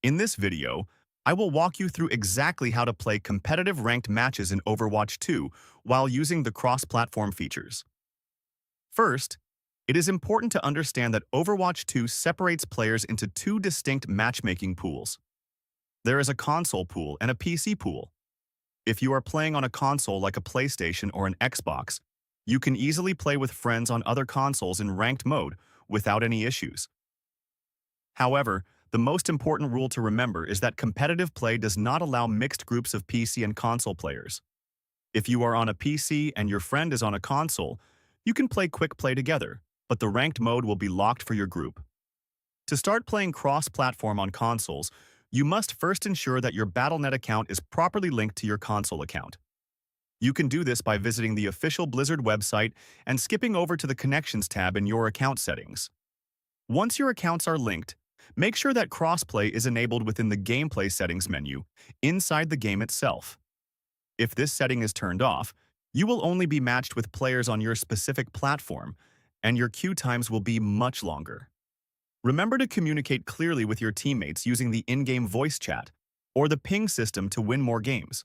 In this video, I will walk you through exactly how to play competitive ranked matches in Overwatch 2 while using the cross-platform features. First, it is important to understand that Overwatch 2 separates players into two distinct matchmaking pools. There is a console pool and a PC pool. If you are playing on a console like a PlayStation or an Xbox, you can easily play with friends on other consoles in ranked mode without any issues. However, the most important rule to remember is that competitive play does not allow mixed groups of PC and console players. If you are on a PC and your friend is on a console, you can play quick play together, but the ranked mode will be locked for your group. To start playing cross-platform on consoles, you must first ensure that your Battle.net account is properly linked to your console account. You can do this by visiting the official Blizzard website and skipping over to the Connections tab in your account settings. Once your accounts are linked, make sure that crossplay is enabled within the Gameplay Settings menu, inside the game itself. If this setting is turned off, you will only be matched with players on your specific platform, and your queue times will be much longer. Remember to communicate clearly with your teammates using the in-game voice chat or the ping system to win more games.